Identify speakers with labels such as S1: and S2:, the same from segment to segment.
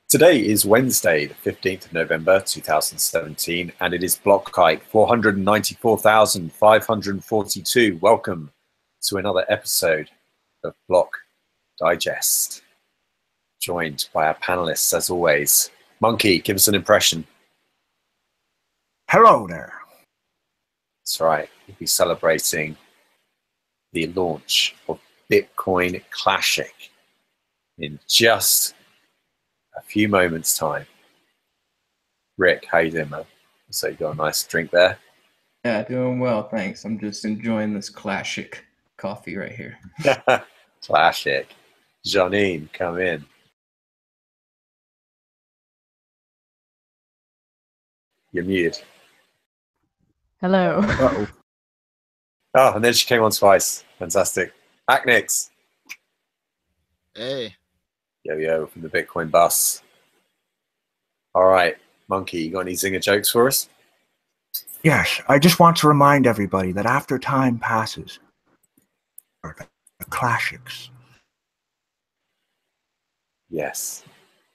S1: Today is Wednesday, the 15th of November, 2017, and it is block height 494,542. Welcome to another episode of Block Digest. Joined by our panelists, as always. Monkey, give us an impression.
S2: Hello there.
S1: That's right. We'll be celebrating the launch of Bitcoin Clashic in just a few moments' time. Rick, how you doing, man? So you got a nice drink there?
S3: Yeah, doing well, thanks. I'm just enjoying this Clashic coffee right here.
S1: Clashic. Janine, come in. You're muted.
S4: Hello.
S2: Uh-oh.
S1: Oh, and then she came on twice. Fantastic. Acnix.
S5: Hey.
S1: Yo, from the Bitcoin bus. All right, Monkey, you got any zinger jokes for us?
S2: Yes, I just want to remind everybody that after time passes, are the classics.
S1: Yes.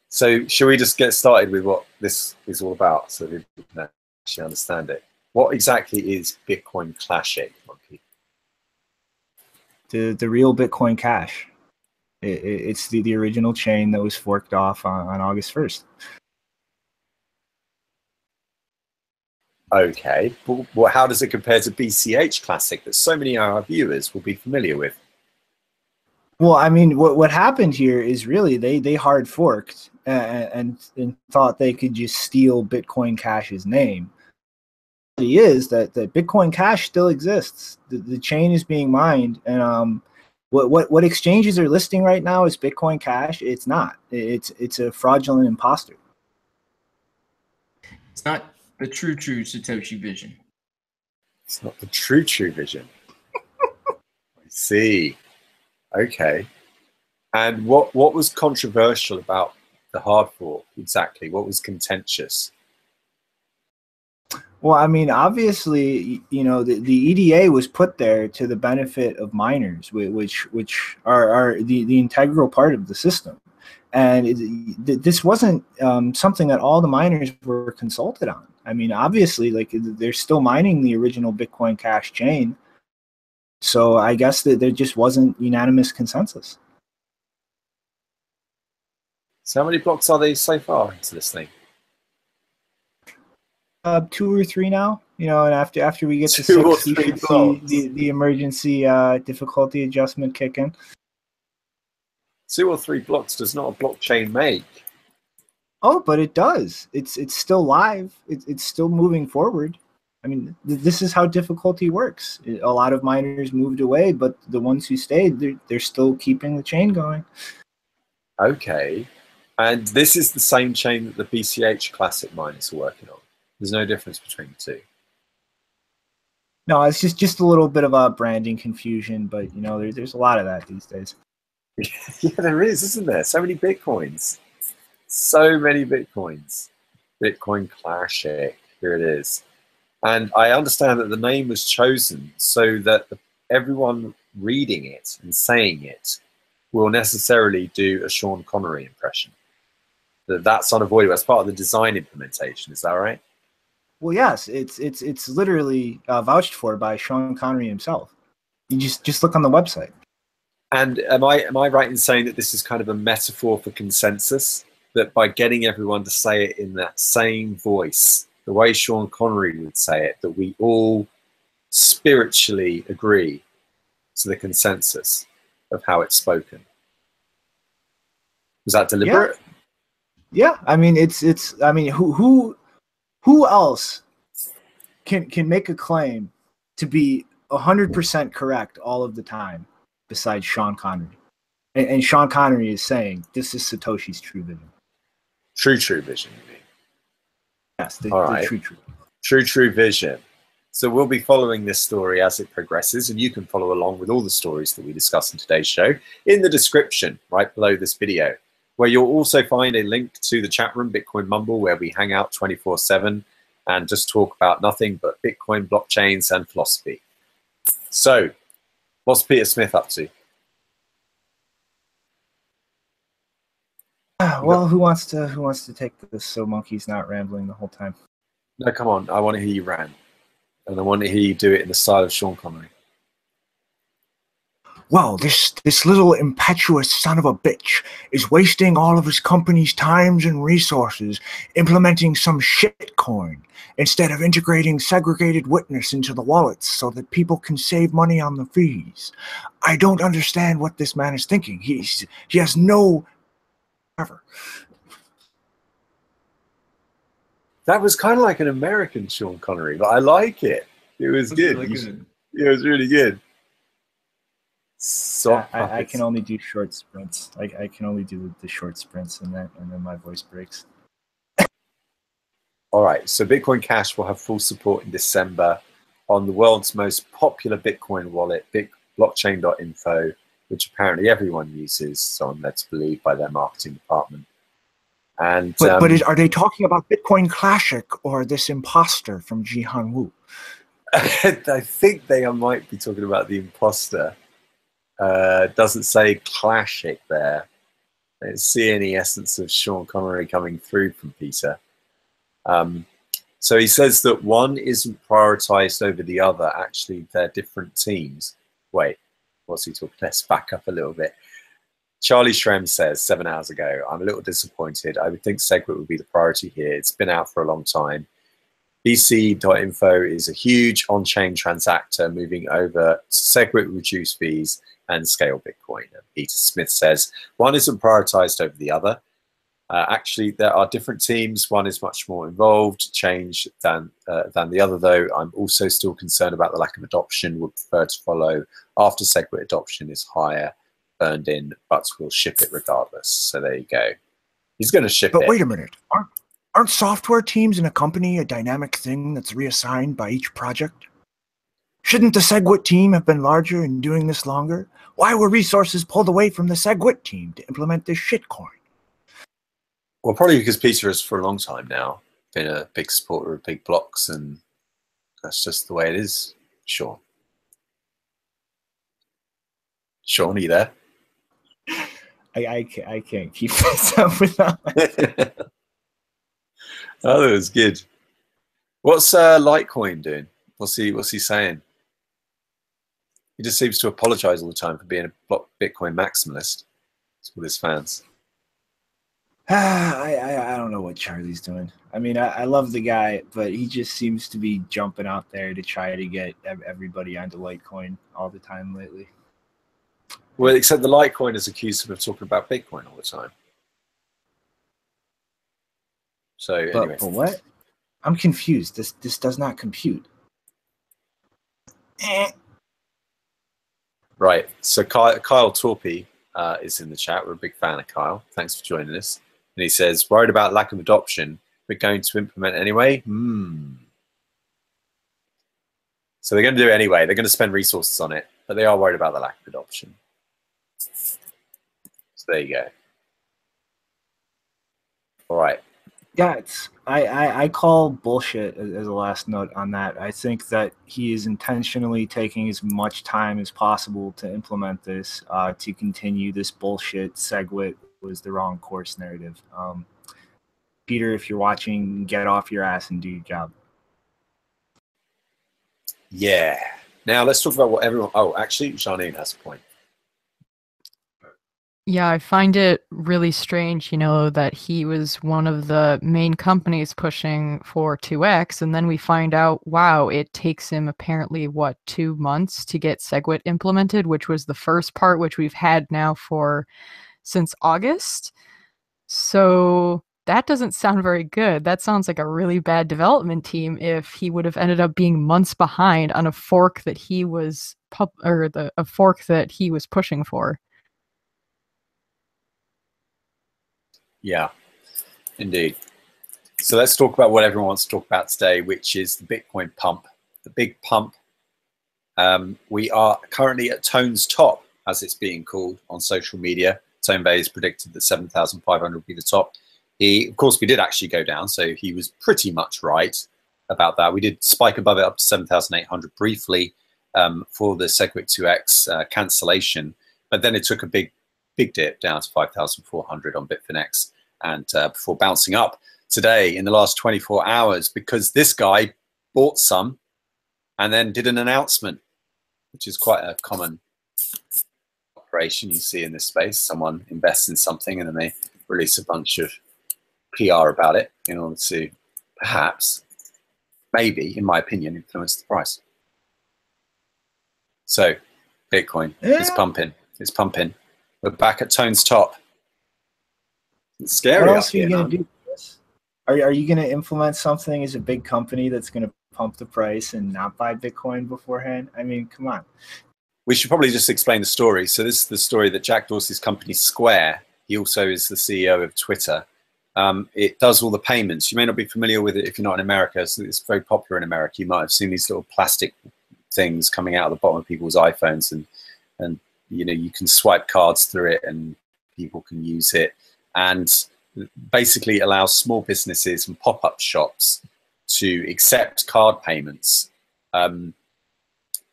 S1: So should we just get started with what this is all about so that we can actually understand it? What exactly is Bitcoin Clashic, Monkey?
S2: The real Bitcoin Cash. It's the original chain that was forked off on August 1st.
S1: Okay, but how does it compare to BCH Classic that so many of our viewers will be familiar with?
S2: Well, I mean, what happened here is really they hard forked and thought they could just steal Bitcoin Cash's name. The reality is that Bitcoin Cash still exists. The chain is being mined, and what exchanges are listing right now is Bitcoin Cash. It's not. It's a fraudulent imposter.
S3: It's not the true Satoshi vision.
S1: It's not the true vision. I see. Okay. And what was controversial about the hard fork exactly? What was contentious?
S2: Well, I mean, obviously, you know, the EDA was put there to the benefit of miners, which are the integral part of the system. And this wasn't something that all the miners were consulted on. I mean, obviously, like, they're still mining the original Bitcoin Cash chain. So I guess that there just wasn't unanimous consensus.
S1: So how many blocks are they so far into this thing?
S2: 2 or 3 now, you know, and after we get to
S1: 2 or
S2: 6, we
S1: 3
S2: should
S1: blocks.
S2: see the emergency difficulty adjustment kick in.
S1: 2 or 3 blocks does not a blockchain make.
S2: Oh, but it does. It's still live. It's still moving forward. I mean, this is how difficulty works. A lot of miners moved away, but the ones who stayed, they're still keeping the chain going.
S1: Okay. And this is the same chain that the BCH Classic miners are working on. There's no difference between the two.
S2: No, it's just a little bit of a branding confusion, but you know, there's a lot of that these days.
S1: Yeah, there is, isn't there? So many Bitcoins. So many Bitcoins. Bitcoin Clashic. Here it is. And I understand that the name was chosen so that everyone reading it and saying it will necessarily do a Sean Connery impression. That's unavoidable. That's part of the design implementation. Is that right?
S2: Well, yes, it's literally vouched for by Sean Connery himself. You just look on the website.
S1: And am I right in saying that this is kind of a metaphor for consensus? That by getting everyone to say it in that same voice, the way Sean Connery would say it, that we all spiritually agree to the consensus of how it's spoken. Was that deliberate?
S2: Yeah. I mean, I mean, who else can make a claim to be 100% correct all of the time besides Sean Connery? And Sean Connery is saying this is Satoshi's true vision.
S1: True vision, you mean?
S2: Yes, the
S1: right. True vision. So we'll be following this story as it progresses, and you can follow along with all the stories that we discuss in today's show in the description right below this video, where you'll also find a link to the chat room, Bitcoin Mumble, where we hang out 24/7 and just talk about nothing but Bitcoin, blockchains, and philosophy. So, what's Peter Smith up to?
S2: Well, who wants to take this so Monkey's not rambling the whole time?
S1: No, come on. I want to hear you rant. And I want to hear you do it in the style of Sean Connery.
S2: Well, this little impetuous son of a bitch is wasting all of his company's times and resources implementing some shitcoin instead of integrating segregated witness into the wallets so that people can save money on the fees. I don't understand what this man is thinking. He has no ever.
S1: That was kind of like an American Sean Connery, but I like it. It was good.
S3: Really good.
S1: It was really good. So
S2: I can only do short sprints. I can only do the short sprints, and then my voice breaks.
S1: All right, so Bitcoin Cash will have full support in December on the world's most popular Bitcoin wallet, Blockchain.info, which apparently everyone uses, so I'm led to believe by their marketing department. And
S2: but are they talking about Bitcoin Clashic or this imposter from Jihan Wu?
S1: I think they might be talking about the imposter. Doesn't say Clashic there. I don't see any essence of Sean Connery coming through from Peter. So he says that one isn't prioritized over the other. Actually, they're different teams. Wait, what's he talking? Let's back up a little bit. Charlie Shrem says 7 hours ago, I'm a little disappointed. I would think Segway would be the priority here. It's been out for a long time. BCH.info is a huge on-chain transactor moving over to Segway to reduce fees and scale Bitcoin. And Peter Smith says, one isn't prioritized over the other. Actually, there are different teams. One is much more involved, change than the other, though. I'm also still concerned about the lack of adoption. Would prefer to follow after Segway adoption is higher, burned in, but we'll ship it regardless. So there you go. He's going to ship it.
S2: But wait a minute. Aren't software teams in a company a dynamic thing that's reassigned by each project? Shouldn't the Segwit team have been larger and doing this longer? Why were resources pulled away from the Segwit team to implement this shitcoin?
S1: Well, probably because Peter has for a long time now been a big supporter of big blocks, and that's just the way it is. Sean, are you there?
S2: I can't keep this up without myself.
S1: Oh, that was good. What's Litecoin doing? What's he saying? He just seems to apologize all the time for being a Bitcoin maximalist with his fans.
S2: I don't know what Charlie's doing. I mean, I love the guy, but he just seems to be jumping out there to try to get everybody onto Litecoin all the time lately.
S1: Well, except the Litecoin is accused of talking about Bitcoin all the time. So anyway.
S2: But what? I'm confused. This does not compute.
S1: Right. So Kyle Torpy is in the chat. We're a big fan of Kyle. Thanks for joining us. And he says, worried about lack of adoption, we're going to implement anyway. So they're going to do it anyway. They're going to spend resources on it, but they are worried about the lack of adoption. So there you go. All right.
S2: Yeah, I call bullshit as a last note on that. I think that he is intentionally taking as much time as possible to implement this, to continue this bullshit. Segwit was the wrong course narrative. Peter, if you're watching, get off your ass and do your job.
S1: Yeah. Now let's talk about what everyone... Oh, actually, Janine has a point.
S4: Yeah, I find it really strange, that he was one of the main companies pushing for 2x, and then we find out, wow, it takes him apparently, 2 months to get Segwit implemented, which was the first part, which we've had now since August. So that doesn't sound very good. That sounds like a really bad development team if he would have ended up being months behind on a fork that he was a fork that he was pushing for.
S1: Yeah, indeed. So let's talk about what everyone wants to talk about today, which is the Bitcoin pump. The big pump. We are currently at Tone's top, as it's being called on social media. Tonebay has predicted that 7,500 will be the top. Of course, we did actually go down, so he was pretty much right about that. We did spike above it up to 7,800 briefly for the Segwit 2x cancellation, but then it took a big dip down to 5,400 on Bitfinex. and before bouncing up today in the last 24 hours because this guy bought some and then did an announcement, which is quite a common operation you see in this space. Someone invests in something and then they release a bunch of PR about it in order to perhaps, maybe, in my opinion, influence the price. So Bitcoin is pumping. It's pumping. We're back at Tone's top. It's scary.
S2: What else are you going to do? Are you going to implement something as a big company that's going to pump the price and not buy Bitcoin beforehand? I mean, come on.
S1: We should probably just explain the story. So this is the story that Jack Dorsey's company Square, he also is the CEO of Twitter. It does all the payments. You may not be familiar with it if you're not in America. So it's very popular in America. You might have seen these little plastic things coming out of the bottom of people's iPhones, and you know, you can swipe cards through it and people can use it, and basically allows small businesses and pop-up shops to accept card payments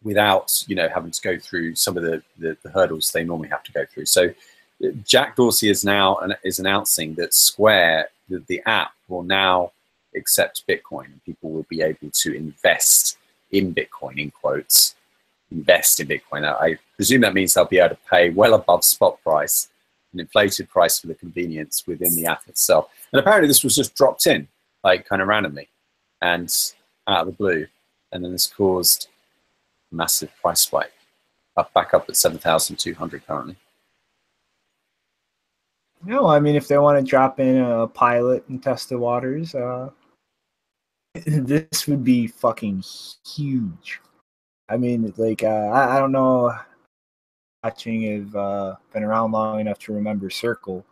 S1: without, you know, having to go through some of the hurdles they normally have to go through. So Jack Dorsey is announcing that Square, the app, will now accept Bitcoin. People will be able to invest in Bitcoin, in quotes, invest in Bitcoin. I presume that means they'll be able to pay well above spot price, an inflated price for the convenience within the app itself. And apparently this was just dropped in, like kind of randomly and out of the blue. And then this caused a massive price spike, back up at 7,200 currently.
S2: No, I mean, if they want to drop in a pilot and test the waters, this would be fucking huge. I mean, like, I don't know. Watching have been around long enough to remember Circle,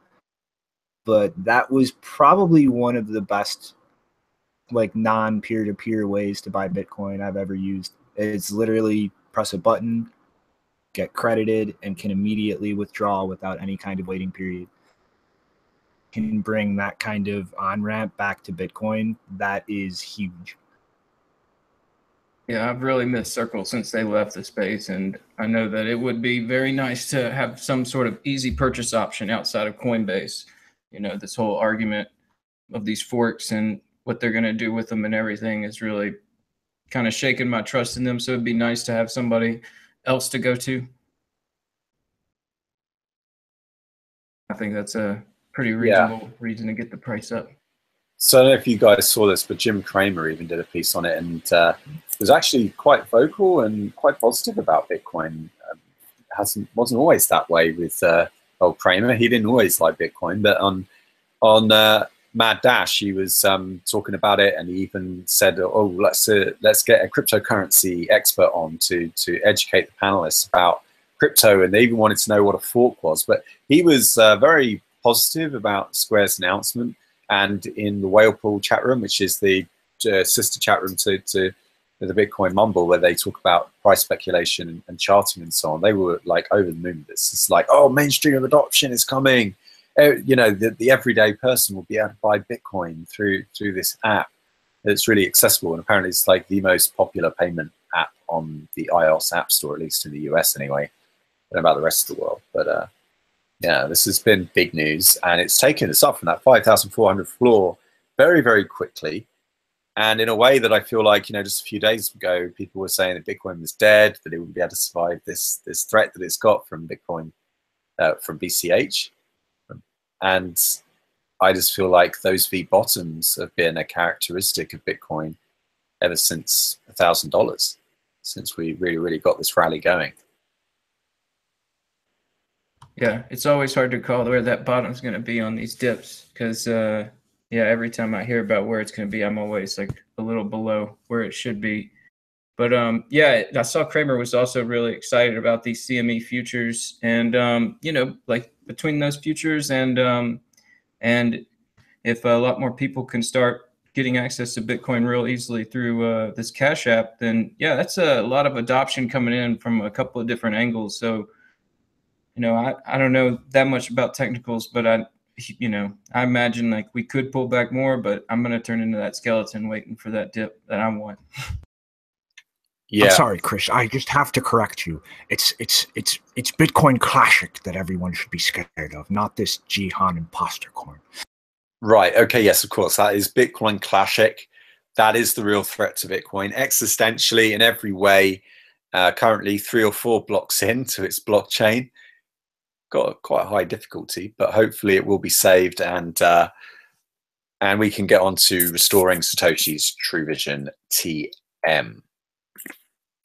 S2: but that was probably one of the best, like, non-peer-to-peer ways to buy Bitcoin I've ever used. It's literally press a button, get credited, and can immediately withdraw without any kind of waiting period. Can bring that kind of on-ramp back to Bitcoin. That is huge.
S3: Yeah, I've really missed Circle since they left the space, and I know that it would be very nice to have some sort of easy purchase option outside of Coinbase. You know, this whole argument of these forks and what they're going to do with them and everything is really kind of shaking my trust in them. So it'd be nice to have somebody else to go to. I think that's a pretty reasonable reason to get the price up.
S1: So I don't know if you guys saw this, but Jim Cramer even did a piece on it and was actually quite vocal and quite positive about Bitcoin. Wasn't always that way with old Cramer. He didn't always like Bitcoin, but on Mad Dash, he was talking about it, and he even said, "Oh, let's get a cryptocurrency expert on to educate the panelists about crypto," and they even wanted to know what a fork was. But he was very positive about Square's announcement. And in the Whale Pool chat room, which is the sister chat room to the Bitcoin Mumble, where they talk about price speculation and charting and so on, they were like over the moon with this. It's like, oh, mainstream adoption is coming. You know, the everyday person will be able to buy Bitcoin through this app. It's really accessible, and apparently it's like the most popular payment app on the iOS App Store, at least in the US anyway. I don't know about the rest of the world, but yeah, this has been big news, and it's taken us up from that 5,400 floor very, very quickly, and in a way that I feel like, you know, just a few days ago, people were saying that Bitcoin was dead, that it wouldn't be able to survive this threat that it's got from Bitcoin, from BCH, and I just feel like those V bottoms have been a characteristic of Bitcoin ever since $1,000, since we really got this rally going.
S3: Yeah, it's always hard to call where that bottom's going to be on these dips because, yeah, every time I hear about where it's going to be, I'm always like a little below where it should be. But yeah, I saw Cramer was also really excited about these CME futures, and you know, like between those futures and if a lot more people can start getting access to Bitcoin real easily through this Cash App, then yeah, that's a lot of adoption coming in from a couple of different angles. So, you know, I don't know that much about technicals, but I imagine like we could pull back more, but I'm going to turn into that skeleton waiting for that dip that I want.
S5: Yeah. I'm sorry, Chris. I just have to correct you. It's Bitcoin Clashic that everyone should be scared of, not this Jihan imposter coin.
S1: Right. Okay. Yes, of course. That is Bitcoin Clashic. That is the real threat to Bitcoin, existentially in every way. Currently 3 or 4 blocks into its blockchain. Got quite a high difficulty, but hopefully it will be saved, and we can get on to restoring Satoshi's True Vision TM.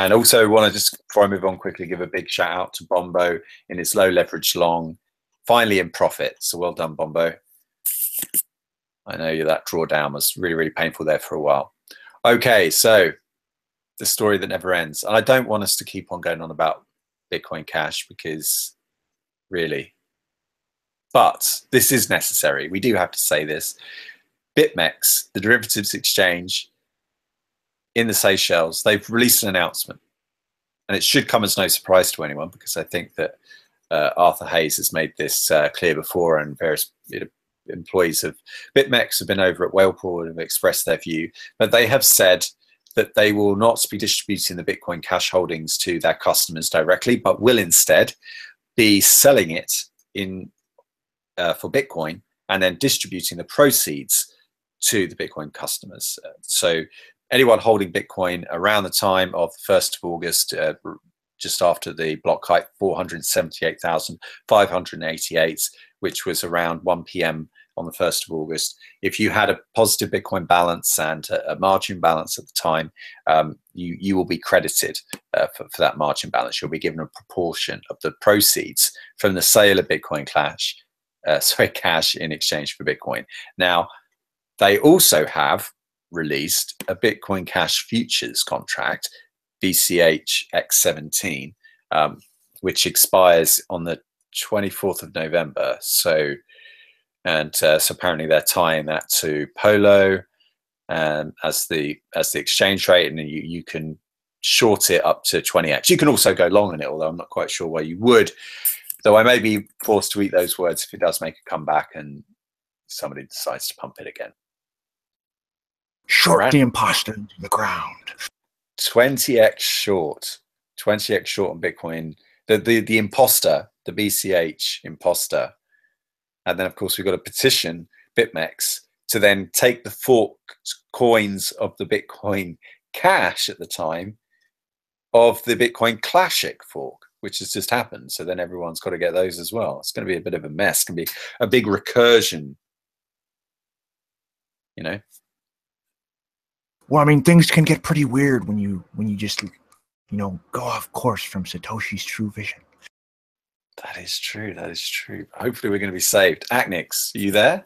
S1: And also want to just, before I move on quickly, give a big shout out to Bombo in his low leverage long, finally in profit. So well done, Bombo. I know that drawdown was really, really painful there for a while. Okay, so the story that never ends. And I don't want us to keep on going on about Bitcoin Cash, because really, but this is necessary. We do have to say this. BitMEX, the derivatives exchange in the Seychelles, they've released an announcement. And it should come as no surprise to anyone, because I think that Arthur Hayes has made this clear before, and various employees of BitMEX have been over at Whalepool and have expressed their view. But they have said that they will not be distributing the Bitcoin Cash holdings to their customers directly, but will instead be selling it in for Bitcoin and then distributing the proceeds to the Bitcoin customers. So anyone holding Bitcoin around the time of the 1st of August, just after the block height 478,588, which was around 1 p.m. on the 1st of August. If you had a positive Bitcoin balance and a margin balance at the time, you will be credited for that margin balance. You'll be given a proportion of the proceeds from the sale of Bitcoin cash in exchange for Bitcoin. Now, they also have released a Bitcoin Cash futures contract, BCH X17, which expires on the 24th of November. So apparently they're tying that to Polo as the exchange rate, and you can short it up to 20x. You can also go long on it, although I'm not quite sure why you would. Though I may be forced to eat those words if it does make a comeback and somebody decides to pump it again.
S5: Short the imposter into the ground.
S1: 20x short. 20x short on Bitcoin. The imposter, the BCH imposter. And then, of course, we've got to petition BitMEX to then take the forked coins of the Bitcoin Cash at the time of the Bitcoin Clashic fork, which has just happened. So then everyone's got to get those as well. It's going to be a bit of a mess. It's going to be a big recursion, you know?
S5: Well, I mean, things can get pretty weird when you just, go off course from Satoshi's True Vision.
S1: That is true. That is true. Hopefully we're going to be saved. Acnix, are you there?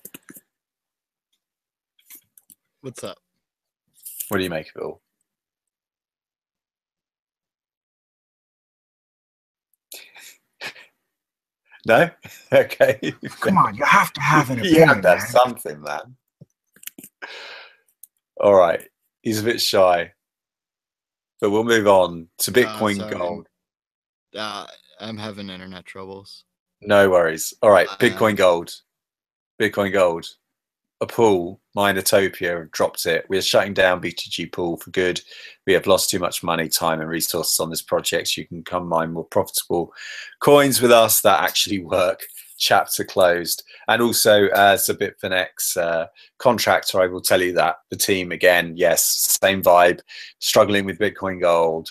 S6: What's up?
S1: What do you make of it all? No? Okay.
S5: Come on, you have to have an opinion.
S1: You have to have something, man. All right. He's a bit shy. But we'll move on to Bitcoin Gold.
S6: I'm having internet troubles.
S1: No worries. All right. Bitcoin Gold. Bitcoin Gold. A pool, Minotopia, have dropped it. We are shutting down BTG Pool for good. We have lost too much money, time, and resources on this project. You can come mine more profitable coins with us that actually work. Chapter closed. And also, as a Bitfinex contractor, I will tell you that the team, again, yes, same vibe, struggling with Bitcoin Gold.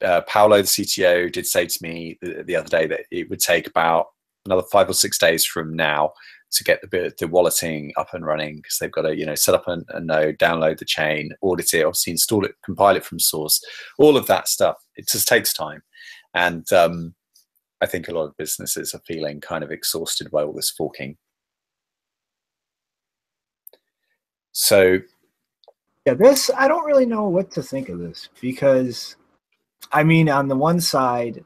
S1: Paolo, the CTO, did say to me the other day that it would take about another 5 or 6 days from now to get the walleting up and running, because they've got to set up a node, download the chain, audit it, obviously install it, compile it from source, all of that stuff. It just takes time, and I think a lot of businesses are feeling kind of exhausted by all this forking. So
S2: yeah, I don't really know what to think of this, because I mean, on the one side,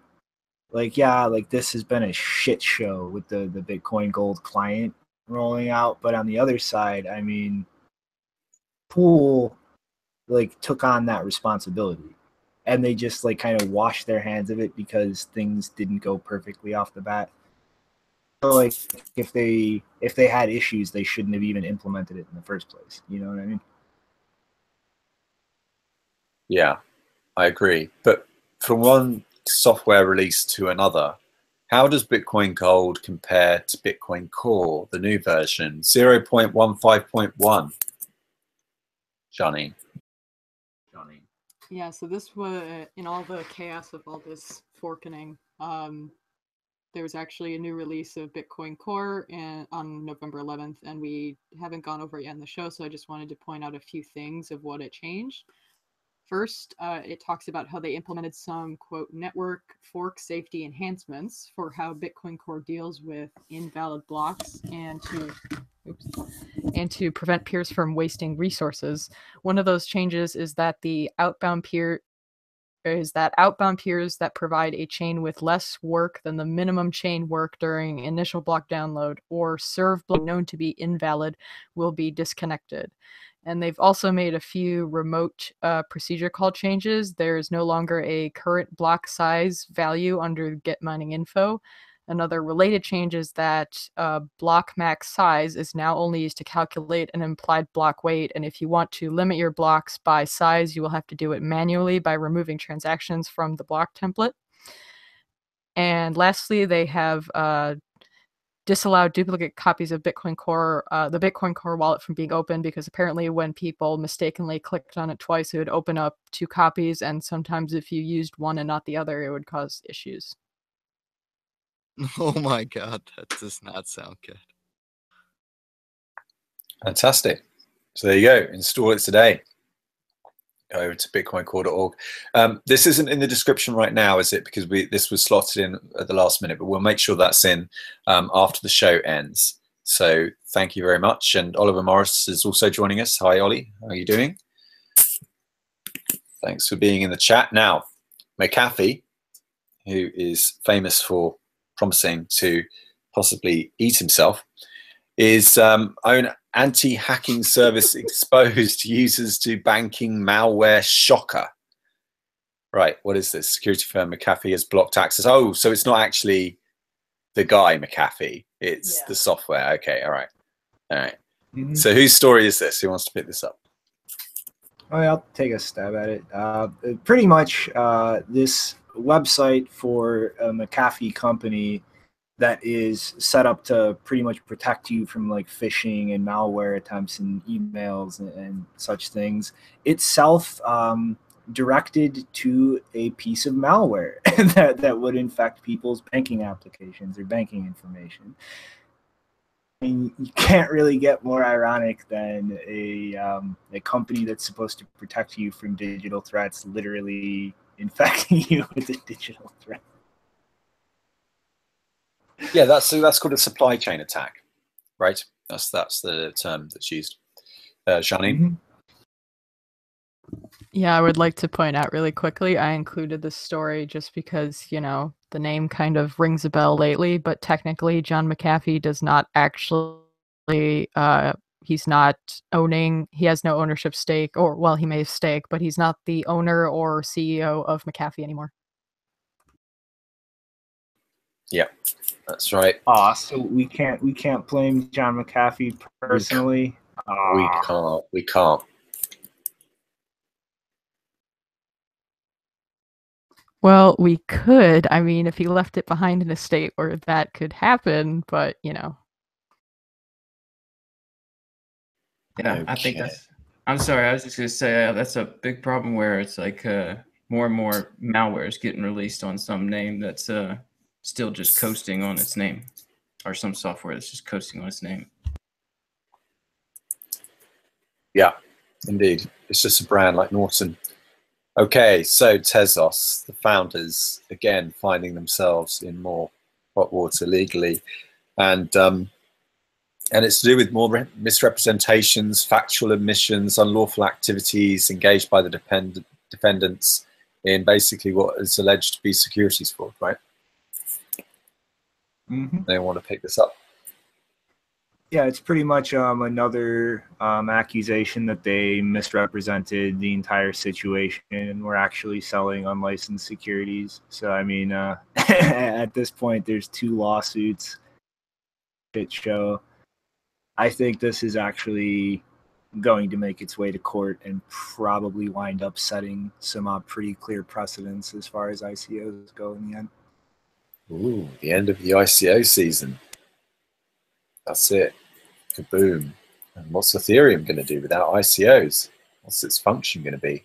S2: this has been a shit show with the Bitcoin Gold client rolling out. But on the other side, I mean, Pool took on that responsibility, and they just kind of washed their hands of it because things didn't go perfectly off the bat. So if they had issues, they shouldn't have even implemented it in the first place. You know what I mean?
S1: Yeah, I agree. But from one software release to another, How does Bitcoin Gold compare to Bitcoin Core, the new version, 0.15.1? Johnny.
S4: Yeah, so this was in all the chaos of all this forking. There was actually a new release of Bitcoin Core on November 11th, and we haven't gone over it yet in the show, so I just wanted to point out a few things of what it changed. First, it talks about how they implemented some, quote, network fork safety enhancements for how Bitcoin Core deals with invalid blocks and to prevent peers from wasting resources. One of those changes is that outbound peers that provide a chain with less work than the minimum chain work during initial block download or serve block known to be invalid will be disconnected. And they've also made a few remote procedure call changes. There's no longer a current block size value under BitMEX. Another related change is that block max size is now only used to calculate an implied block weight. And if you want to limit your blocks by size, you will have to do it manually by removing transactions from the block template. And lastly, they have disallowed duplicate copies of Bitcoin Core, the Bitcoin Core wallet from being opened, because apparently when people mistakenly clicked on it twice, it would open up 2 copies, and sometimes if you used one and not the other, it would cause issues.
S6: Oh my god, that does not sound good.
S1: Fantastic. So there you go. Install it today. Go over to bitcoincore.org. This isn't in the description right now, is it? Because this was slotted in at the last minute, but we'll make sure that's in after the show ends. So thank you very much. And Oliver Morris is also joining us. Hi, Ollie. How are you doing? Thanks for being in the chat. Now, McAfee, who is famous for promising to possibly eat himself, is own anti-hacking service exposed users to banking malware shocker. Right, what is this? Security firm McAfee has blocked access. Oh, so it's not actually the guy McAfee, it's the software. Okay, all right. Mm-hmm. So whose story is this? Who wants to pick this up?
S2: Oh, yeah, I'll take a stab at it. Pretty much this website for a McAfee company that is set up to pretty much protect you from like phishing and malware attempts and emails and such things itself directed to a piece of malware that would infect people's banking applications or banking information. I mean, you can't really get more ironic than a company that's supposed to protect you from digital threats literally infecting you with a digital threat.
S1: Yeah, that's called a supply chain attack, right? That's the term that's used. Janine?
S2: Mm-hmm.
S4: Yeah, I would like to point out really quickly, I included this story just because, you know, the name kind of rings a bell lately, but technically John McAfee does not actually, he's not owning, he has no ownership stake, or, well, he may have stake, but he's not the owner or CEO of McAfee anymore.
S1: Yeah, that's right.
S2: So we can't blame John McAfee personally.
S1: We can't.
S4: Well, we could. I mean, if he left it behind in a state where that could happen, but you know.
S3: Yeah, okay. I think that's. I'm sorry. I was just gonna say that's a big problem where it's like more and more malware is getting released on some name that's still just coasting on its name, or some software that's just coasting on its name.
S1: Yeah, indeed. It's just a brand like Norton. Okay, so Tezos, the founders, again, finding themselves in more hot water legally. And it's to do with more misrepresentations, factual omissions, unlawful activities engaged by the defendants in basically what is alleged to be securities fraud, right?
S2: Mm-hmm.
S1: They want to pick this up.
S2: Yeah, it's pretty much another accusation that they misrepresented the entire situation and were actually selling unlicensed securities. So, I mean, at this point, there's 2 lawsuits that show. I think this is actually going to make its way to court and probably wind up setting some pretty clear precedents as far as ICOs go in the end.
S1: Ooh, the end of the ICO season. That's it. Kaboom. And what's Ethereum going to do without ICOs? What's its function going to be?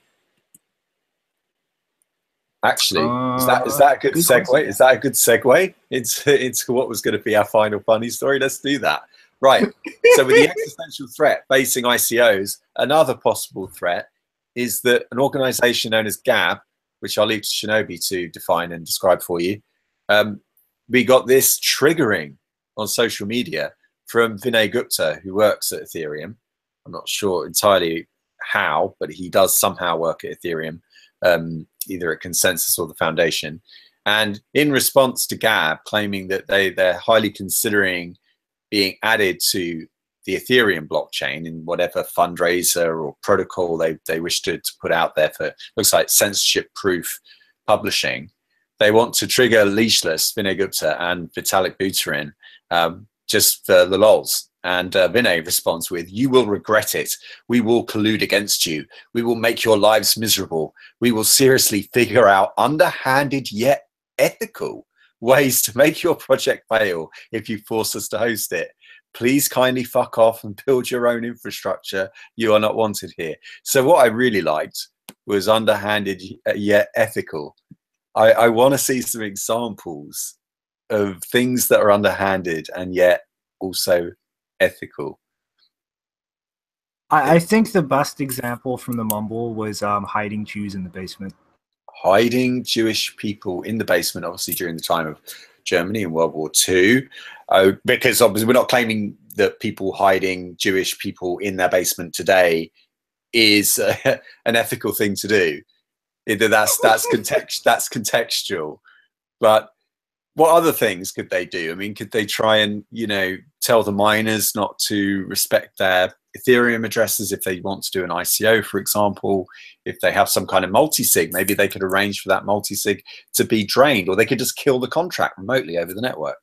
S1: Actually, is that a good segue? Question. Is that a good segue into what was going to be our final funny story? Let's do that. Right. So with the existential threat facing ICOs, another possible threat is that an organization known as Gab, which I'll leave to Shinobi to define and describe for you, we got this triggering on social media from Vinay Gupta, who works at Ethereum. I'm not sure entirely how, but he does somehow work at Ethereum, either at Consensus or the Foundation. And in response to Gab claiming that they're highly considering being added to the Ethereum blockchain in whatever fundraiser or protocol they wish to put out there for, looks like censorship-proof publishing, they want to trigger leashless Vinay Gupta and Vitalik Buterin just for the lols. And Vinay responds with, "You will regret it. We will collude against you. We will make your lives miserable. We will seriously figure out underhanded yet ethical ways to make your project fail if you force us to host it. Please kindly fuck off and build your own infrastructure. You are not wanted here." So what I really liked was underhanded yet ethical. I want to see some examples of things that are underhanded and yet also ethical.
S2: I think the best example from the Mumble was hiding Jews in the basement.
S1: Hiding Jewish people in the basement, obviously during the time of Germany in World War II, because obviously we're not claiming that people hiding Jewish people in their basement today is an ethical thing to do. That's contextual. But what other things could they do? I mean, could they try and, tell the miners not to respect their Ethereum addresses if they want to do an ICO, for example? If they have some kind of multi-sig, maybe they could arrange for that multi-sig to be drained, or they could just kill the contract remotely over the network.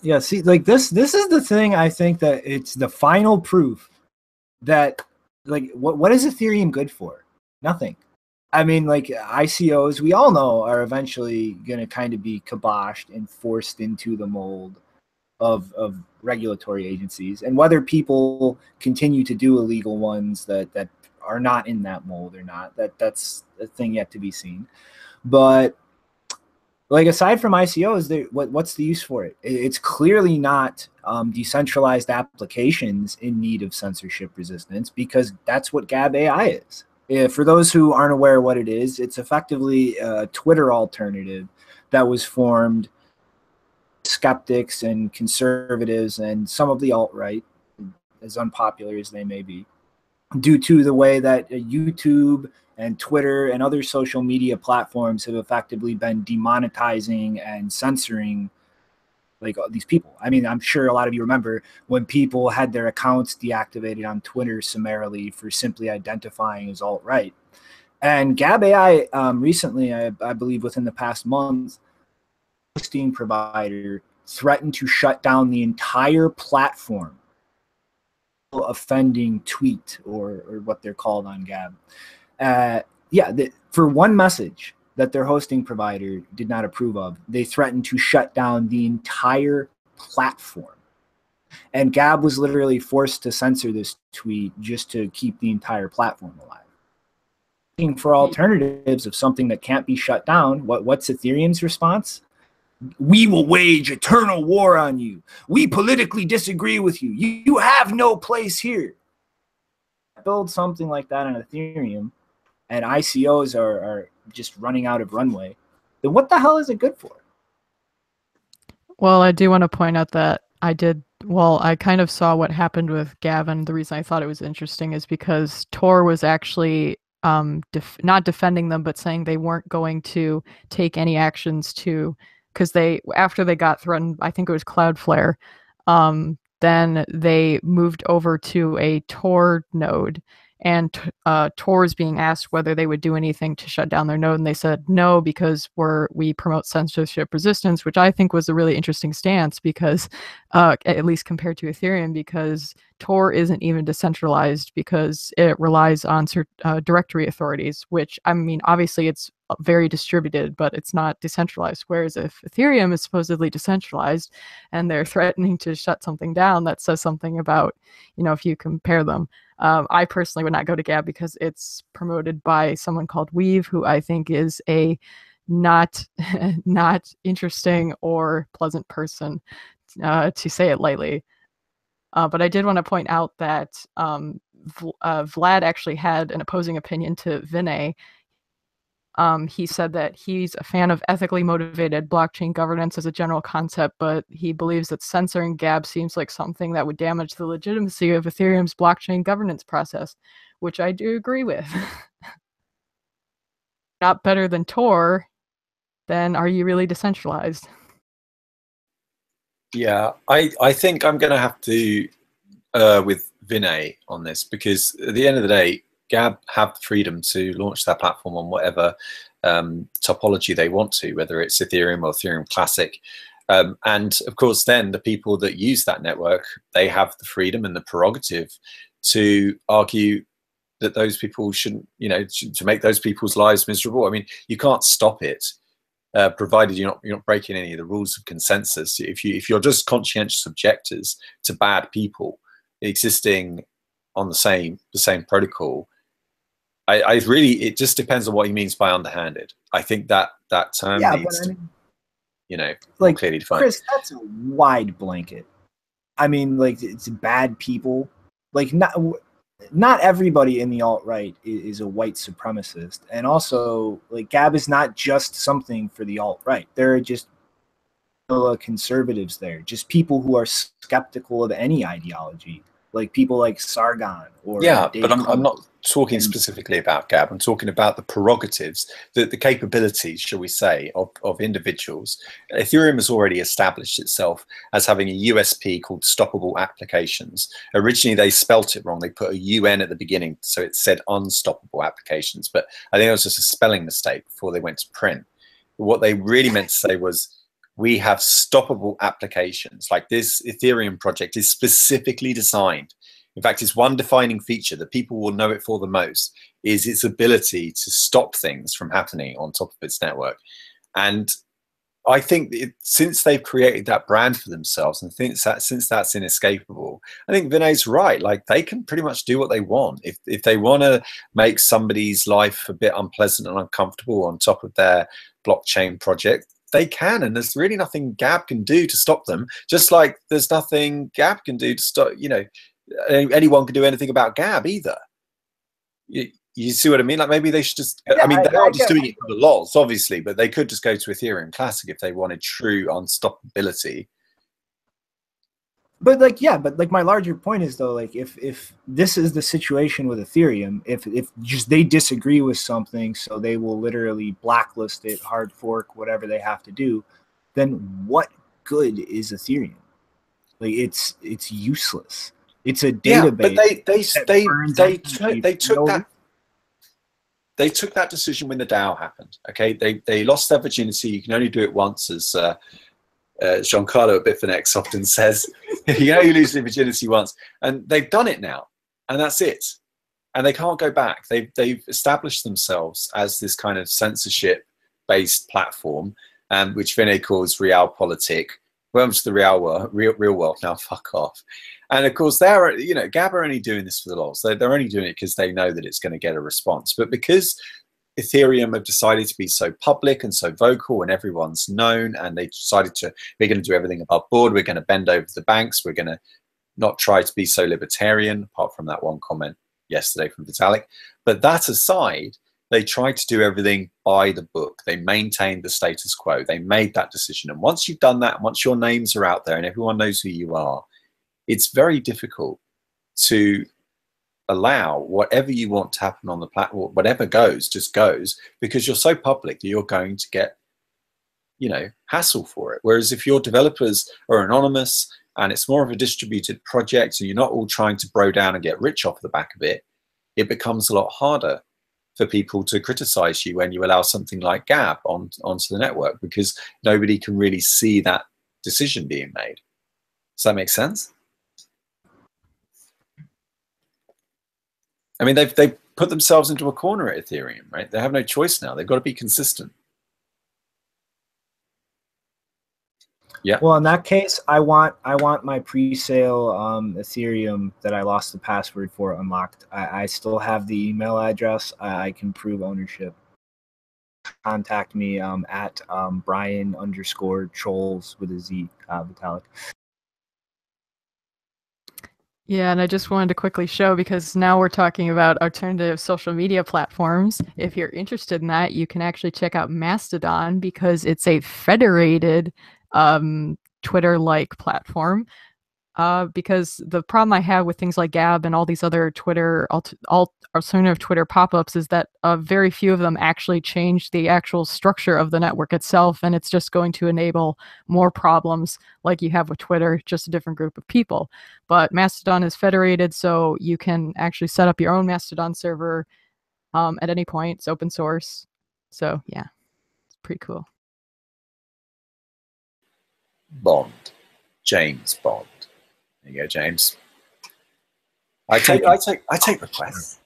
S2: Yeah, see, like this is the thing. I think that it's the final proof that, like, what is Ethereum good for? Nothing. I mean, like, ICOs, we all know, are eventually going to kind of be kiboshed and forced into the mold of regulatory agencies. And whether people continue to do illegal ones that are not in that mold or not, that's a thing yet to be seen. But, like, aside from ICOs, what's the use for it? It's clearly not decentralized applications in need of censorship resistance, because that's what Gab.ai is. For those who aren't aware what it is, it's effectively a Twitter alternative that was formed skeptics and conservatives and some of the alt-right, as unpopular as they may be, due to the way that YouTube and Twitter and other social media platforms have effectively been demonetizing and censoring, like, these people. I mean, I'm sure a lot of you remember when people had their accounts deactivated on Twitter summarily for simply identifying as alt-right. And Gab.ai recently, I believe within the past month, hosting provider threatened to shut down the entire platform, offending tweet or what they're called on Gab. For one message that their hosting provider did not approve of, they threatened to shut down the entire platform. And Gab was literally forced to censor this tweet just to keep the entire platform alive. Looking for alternatives of something that can't be shut down, what's Ethereum's response? We will wage eternal war on you. We politically disagree with you. You have no place here. Build something like that on Ethereum, and ICOs are just running out of runway, then what the hell is it good for?
S4: Well, I do want to point out that I kind of saw what happened with Gavin. The reason I thought it was interesting is because Tor was actually not defending them, but saying they weren't going to take any actions because after they got threatened, I think it was Cloudflare, then they moved over to a Tor node, and Tor is being asked whether they would do anything to shut down their node, and they said no, because we promote censorship resistance, which I think was a really interesting stance, because at least compared to Ethereum, because Tor isn't even decentralized, because it relies on directory authorities, which, I mean, obviously it's very distributed, but it's not decentralized. Whereas if Ethereum is supposedly decentralized and they're threatening to shut something down, that says something about, if you compare them. I personally would not go to Gab because it's promoted by someone called Weave, who I think is a not interesting or pleasant person, to say it lightly. But I did want to point out that Vlad actually had an opposing opinion to Vinay. He said that he's a fan of ethically motivated blockchain governance as a general concept, but he believes that censoring Gab seems like something that would damage the legitimacy of Ethereum's blockchain governance process, which I do agree with. Not better than Tor, then are you really decentralized?
S1: Yeah, I think I'm going to have to with Vinay on this, because at the end of the day, Gab have the freedom to launch their platform on whatever topology they want to, whether it's Ethereum or Ethereum Classic. And of course, then the people that use that network, they have the freedom and the prerogative to argue that those people shouldn't, to make those people's lives miserable. I mean, you can't stop it, provided you're not breaking any of the rules of consensus. If you're just conscientious objectors to bad people existing on the same protocol, I really, it just depends on what he means by underhanded. I think that term needs to,
S2: like,
S1: clearly defined.
S2: Chris, that's a wide blanket. I mean, like, it's bad people. Like, not everybody in the alt-right is a white supremacist. And also, like, Gab is not just something for the alt-right. There are just conservatives there, just people who are skeptical of any ideology, like people like Sargon or Dave
S1: but I'm not talking specifically about Gab. I'm talking about the prerogatives, the capabilities, shall we say, of individuals. Ethereum has already established itself as having a USP called stoppable applications. Originally, they spelt it wrong. They put a UN at the beginning, so it said unstoppable applications. But I think it was just a spelling mistake before they went to print. But what they really meant to say was, we have stoppable applications. Like, this Ethereum project is specifically designed. In fact, its one defining feature that people will know it for the most is its ability to stop things from happening on top of its network. And I think since they've created that brand for themselves, and since that's inescapable, I think Vinay's right. Like, they can pretty much do what they want. If they want to make somebody's life a bit unpleasant and uncomfortable on top of their blockchain project, they can, and there's really nothing Gab can do to stop them. Just like there's nothing Gab can do to stop, anyone can do anything about Gab either. You see what I mean? Like, maybe they should just, I mean, they're not just doing it for the lols, obviously, but they could just go to Ethereum Classic if they wanted true unstoppability.
S2: But like my larger point is, though, like, if this is the situation with Ethereum, if just they disagree with something, so they will literally blacklist it, hard fork, whatever they have to do, then what good is Ethereum? Like, it's useless. It's a database.
S1: Yeah, but they took that decision when the DAO happened. Okay, they lost their virginity. You can only do it once, as Giancarlo at BitMEX often says. You lose your virginity once, and they've done it now, and that's it, and they can't go back. They've established themselves as this kind of censorship-based platform, which Vinay calls realpolitik. Welcome to the real world now. Fuck off. And of course, they're Gab are only doing this for the lols. They're only doing it because they know that it's going to get a response. But because Ethereum have decided to be so public and so vocal, and everyone's known, and they decided we're going to do everything above board. We're going to bend over the banks. We're going to not try to be so libertarian, apart from that one comment yesterday from Vitalik. But that aside, they tried to do everything by the book. They maintained the status quo. They made that decision. And once you've done that, once your names are out there and everyone knows who you are, it's very difficult to allow whatever you want to happen on the platform, whatever goes, just goes, because you're so public that you're going to get, hassle for it. Whereas if your developers are anonymous and it's more of a distributed project and you're not all trying to bro down and get rich off the back of it, it becomes a lot harder for people to criticize you when you allow something like Gab onto the network, because nobody can really see that decision being made. Does that make sense? I mean, they've put themselves into a corner at Ethereum, right? They have no choice now. They've got to be consistent. Yeah.
S2: Well, in that case, I want my pre-sale Ethereum that I lost the password for unlocked. I still have the email address. I can prove ownership. Contact me at Brian_Trolls with a Z, Vitalik.
S4: Yeah, and I just wanted to quickly show, because now we're talking about alternative social media platforms. If you're interested in that, you can actually check out Mastodon, because it's a federated Twitter-like platform. Because the problem I have with things like Gab and all these other Twitter alternative Twitter pop-ups is that very few of them actually change the actual structure of the network itself, and it's just going to enable more problems like you have with Twitter, just a different group of people. But Mastodon is federated, so you can actually set up your own Mastodon server at any point. It's open source, so yeah, it's pretty cool.
S1: Bond, James Bond. There you go, James. I take requests.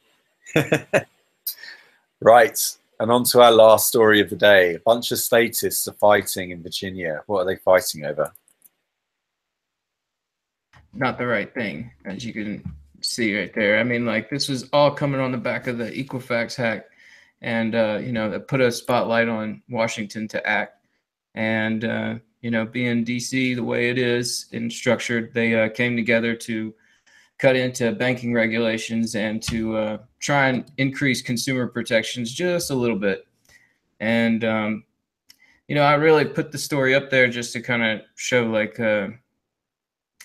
S1: Right, and on to our last story of the day. A bunch of statists are fighting in Virginia. What are they fighting over?
S3: Not the right thing, as you can see right there. I mean, like, this was all coming on the back of the Equifax hack, and you know, that put a spotlight on Washington to act. And you know, being DC the way it is and structured, they came together to cut into banking regulations and to try and increase consumer protections just a little bit. And you know, I really put the story up there just to kind of show, like, I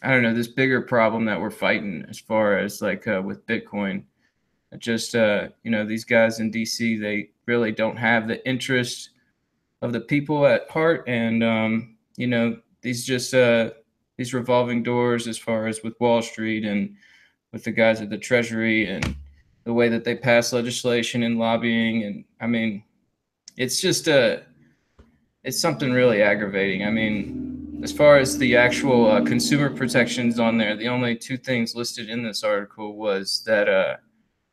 S3: don't know, this bigger problem that we're fighting as far as like with Bitcoin. Just you know, these guys in DC, they really don't have the interest of the people at heart, and you know, these revolving doors as far as with Wall Street and with the guys at the Treasury and the way that they pass legislation and lobbying, and I mean, it's just it's something really aggravating. I mean, as far as the actual consumer protections on there, the only two things listed in this article was that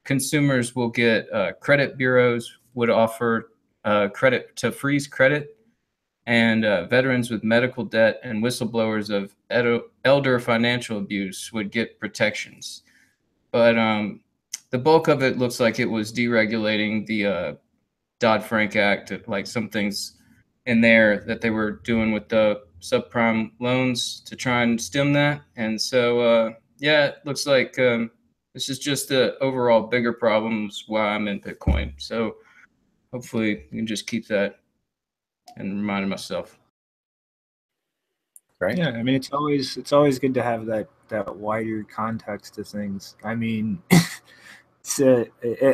S3: consumers will get credit bureaus would offer credit to freeze credit, and veterans with medical debt and whistleblowers of elder financial abuse would get protections. But the bulk of it looks like it was deregulating the Dodd-Frank Act, like some things in there that they were doing with the subprime loans to try and stem that. And so, yeah, it looks like this is just the overall bigger problems why I'm in Bitcoin. So hopefully you can just keep that and remind myself.
S1: Right.
S2: Yeah, I mean, it's always good to have that wider context to things. I mean,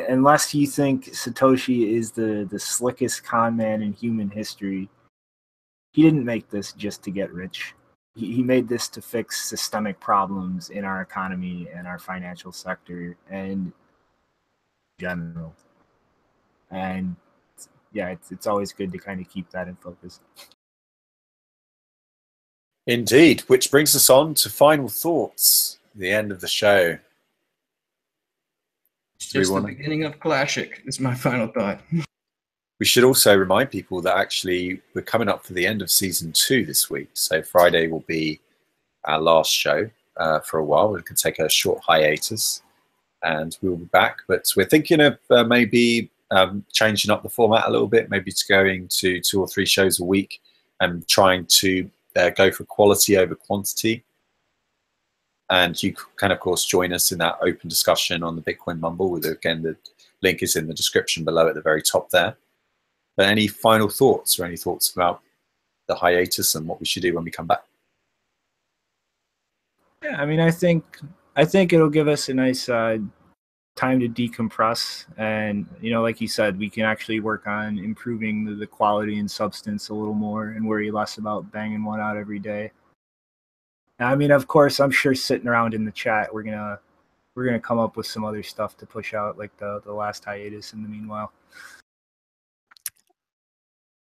S2: unless you think Satoshi is the slickest con man in human history, he didn't make this just to get rich. He made this to fix systemic problems in our economy and our financial sector and in general. And yeah, it's always good to kind of keep that in focus.
S1: Indeed, which brings us on to final thoughts, the end of the show.
S3: It's just the beginning of Clashic, is my final thought.
S1: We should also remind people that actually we're coming up for the end of season 2 this week. So Friday will be our last show for a while. We can take a short hiatus and we'll be back. But we're thinking of maybe changing up the format a little bit, maybe to going to 2 or 3 shows a week and trying to go for quality over quantity. And you can, of course, join us in that open discussion on the Bitcoin Mumble. Again, the link is in the description below at the very top there. But any final thoughts or any thoughts about the hiatus and what we should do when we come back?
S2: Yeah, I mean, I think it'll give us a nice time to decompress, and like you said, we can actually work on improving the quality and substance a little more, and worry less about banging one out every day. I mean, of course, I'm sure sitting around in the chat, we're gonna come up with some other stuff to push out, like the last hiatus in the meanwhile.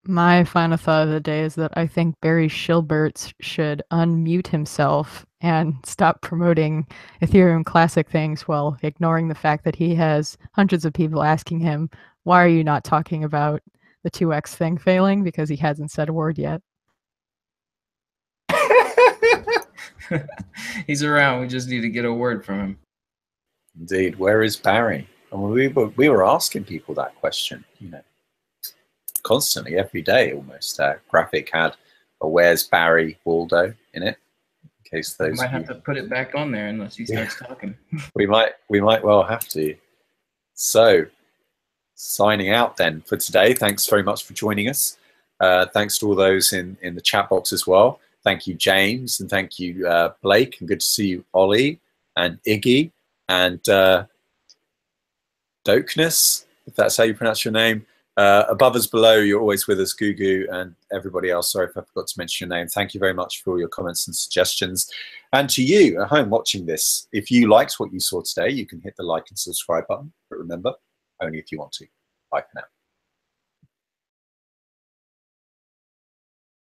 S4: My final thought of the day is that I think Barry Shilberts should unmute himself and stop promoting Ethereum Classic things while ignoring the fact that he has hundreds of people asking him, why are you not talking about the 2x thing failing? Because he hasn't said a word yet.
S3: He's around. We just need to get a word from him.
S1: Indeed. Where is Barry? And we were asking people that question, you know, constantly, every day almost. Graphic had a "Where's Barry" Waldo in it. In case those
S3: might have to put it back on there unless he starts talking.
S1: we might well have to. So, signing out then for today. Thanks very much for joining us. Thanks to all those in the chat box as well. Thank you, James, and thank you, Blake, and good to see you, Ollie, and Iggy, and Dokeness, if that's how you pronounce your name. Above us, below, you're always with us, Gugu, and everybody else. Sorry if I forgot to mention your name. Thank you very much for all your comments and suggestions. And to you at home watching this, if you liked what you saw today, you can hit the like and subscribe button. But remember, only if you want to. Bye for now.